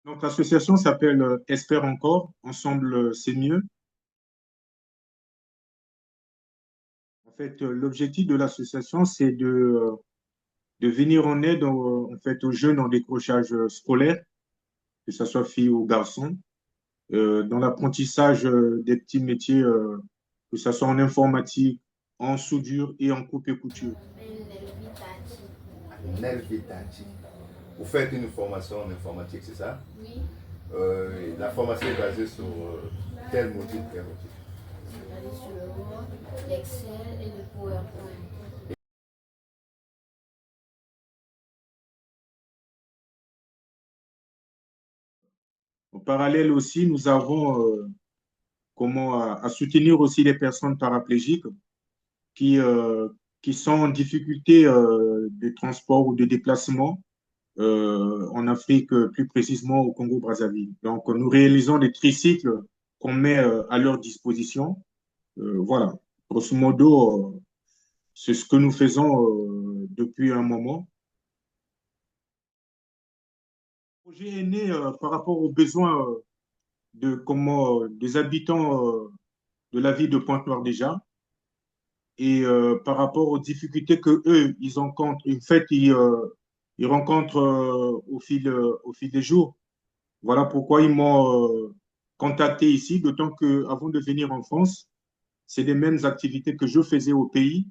Notre association s'appelle Espère encore, ensemble c'est mieux. En fait, l'objectif de l'association, c'est de venir en aide en fait, aux jeunes en décrochage scolaire, que ce soit filles ou garçons, dans l'apprentissage des petits métiers, que ce soit en informatique, en soudure et en coupe et couture. Nelvitati. Vous faites une formation en informatique, c'est ça? Oui, La formation est basée sur quel module, quel module? basé sur le Word, l'Excel et le PowerPoint. En parallèle aussi, nous avons comment à soutenir aussi les personnes paraplégiques qui, euh, qui sont en difficulté de transport ou de déplacement en Afrique, plus précisément au Congo-Brazzaville. Donc, nous réalisons des tricycles qu'on met à leur disposition. Voilà, grosso modo, c'est ce que nous faisons depuis un moment. Le projet est né par rapport aux besoins des habitants de la ville de Pointe-Noire déjà et par rapport aux difficultés que eux ils rencontrent. En fait, ils rencontrent au fil des jours. Voilà pourquoi ils m'ont contacté ici, d'autant que avant de venir en France, c'est les mêmes activités que je faisais au pays.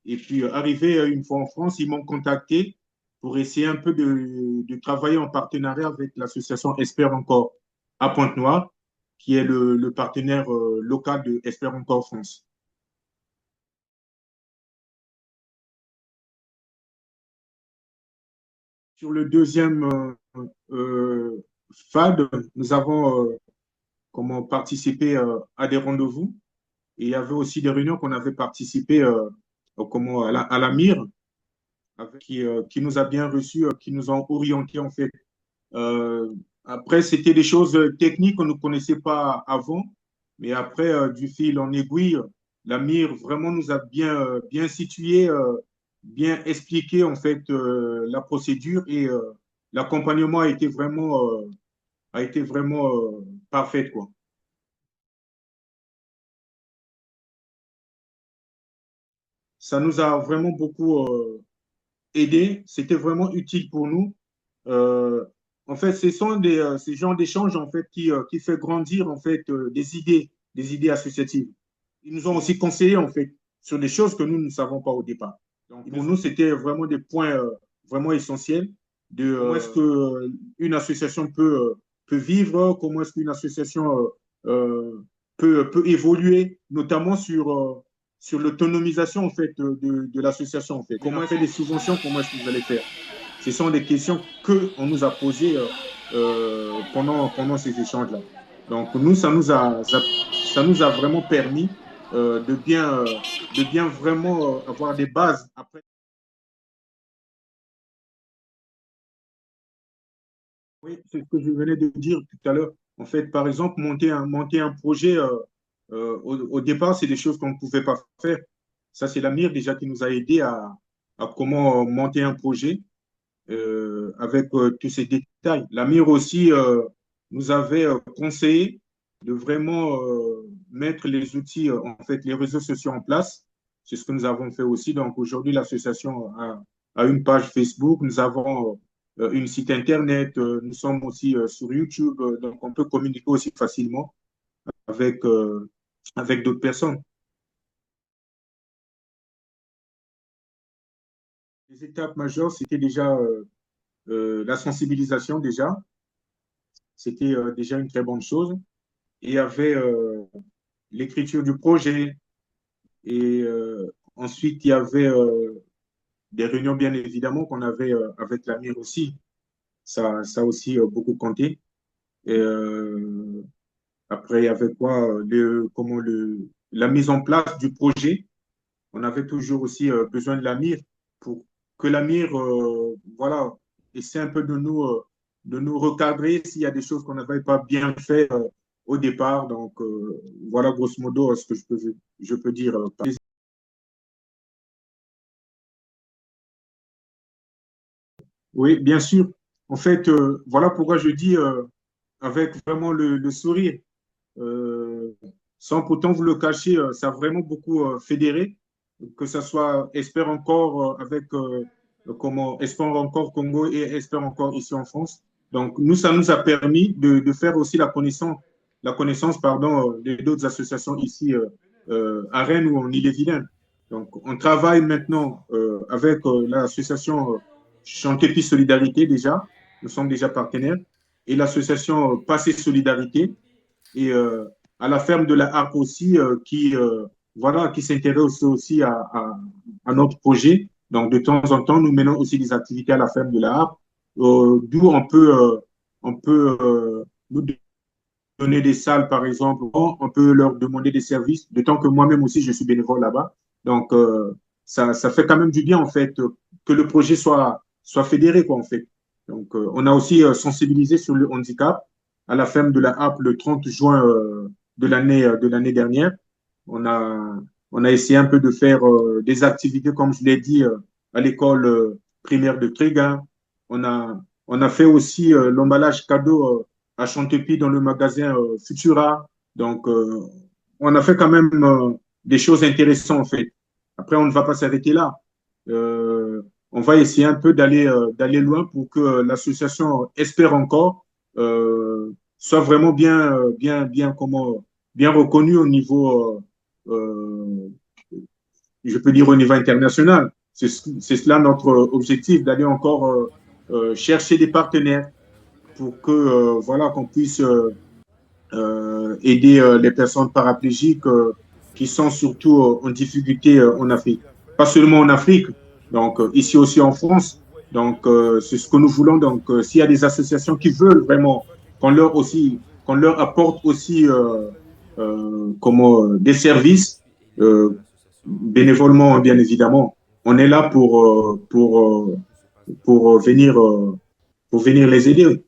Et puis, arrivé une fois en France, ils m'ont contacté pour essayer un peu de travailler en partenariat avec l'association Espère encore à Pointe-Noire, qui est le partenaire local de Espère encore France. Sur le deuxième FAD, nous avons comment participé à des rendez-vous. Et il y avait aussi des réunions qu'on avait participé comment, à la MIR, qui nous a bien reçus, qui nous ont orientés en fait. Euh, Après, c'était des choses techniques qu'on ne connaissait pas avant, mais après, du fil en aiguille, la MIR vraiment nous a bien situé, bien expliqué en fait la procédure et l'accompagnement a été vraiment parfait, quoi. Ça nous a vraiment beaucoup aidé. C'était vraiment utile pour nous. Euh, En fait, ce sont ces genres d'échanges en fait qui fait grandir en fait des idées associatives. Ils nous ont aussi conseillé en fait sur des choses que nous ne savons pas au départ. Donc pour nous, c'était vraiment des points vraiment essentiels de comment est-ce que une association peut vivre, comment est-ce qu'une association peut évoluer, notamment sur l'autonomisation en fait de l'association en fait. Comment est-ce que les subventions, comment est-ce que vous allez faire? Ce sont des questions qu'on nous a posées pendant ces échanges-là. Donc, nous, ça nous a vraiment permis de bien vraiment avoir des bases. Après, oui, c'est ce que je venais de dire tout à l'heure. En fait, par exemple, monter un projet, au départ, c'est des choses qu'on ne pouvait pas faire. Ça, c'est l'AMIR déjà qui nous a aidé à comment monter un projet. Avec tous ces détails. L'AMIR aussi nous avait conseillé de vraiment mettre les outils, en fait, les réseaux sociaux en place. C'est ce que nous avons fait aussi. Donc aujourd'hui, l'association a une page Facebook, nous avons une site Internet, nous sommes aussi sur YouTube, donc on peut communiquer aussi facilement avec, avec d'autres personnes. Les étapes majeures, c'était déjà la sensibilisation déjà. C'était déjà une très bonne chose. Et il y avait l'écriture du projet. Et ensuite, il y avait des réunions, bien évidemment, qu'on avait avec l'AMIR aussi. Ça a aussi beaucoup compté. Et, après, il y avait quoi? La mise en place du projet. On avait toujours aussi besoin de l'AMIR pour que l'AMIR, voilà, essaie un peu de nous recadrer s'il y a des choses qu'on n'avait pas bien fait au départ. Donc, voilà grosso modo ce que je peux dire. Oui, bien sûr. En fait, voilà pourquoi je dis avec vraiment le sourire. Euh, Sans pourtant vous le cacher, ça a vraiment beaucoup fédéré, que ce soit Espère encore avec comment Espère encore Congo et Espère encore ici en France. Donc nous, ça nous a permis de faire aussi la connaissance pardon, d'autres associations ici à Rennes ou en Ille-et-Vilaine. Donc on travaille maintenant avec l'association Chantepi Solidarité déjà, nous sommes déjà partenaires, et l'association Passé Solidarité et à la ferme de la Harpe aussi, voilà, qui s'intéresse aussi à notre projet. Donc, de temps en temps, nous menons aussi des activités à la ferme de la Harpe, d'où on peut nous donner des salles, par exemple, on peut leur demander des services, d'autant que moi-même aussi, je suis bénévole là-bas. Donc, ça fait quand même du bien, en fait, que le projet soit fédéré, quoi, en fait. Donc, on a aussi sensibilisé sur le handicap à la ferme de la Harpe le 30 juin de l'année dernière. On a, on a essayé un peu de faire des activités, comme je l'ai dit, à l'école primaire de Tréga. On a, on a fait aussi l'emballage cadeau à Chantepie dans le magasin Futura. Donc, on a fait quand même des choses intéressantes, en fait. Après, on ne va pas s'arrêter là. On va essayer un peu d'aller loin pour que l'association Espère encore soit vraiment bien reconnue au niveau, je peux dire au niveau international. C'est cela notre objectif, d'aller encore chercher des partenaires pour que voilà qu'on puisse aider les personnes paraplégiques qui sont surtout en difficulté en Afrique. Pas seulement en Afrique, donc ici aussi en France. Donc, c'est ce que nous voulons. Donc, s'il y a des associations qui veulent vraiment qu'on leur apporte aussi des services bénévolement, bien évidemment, on est là pour venir les aider.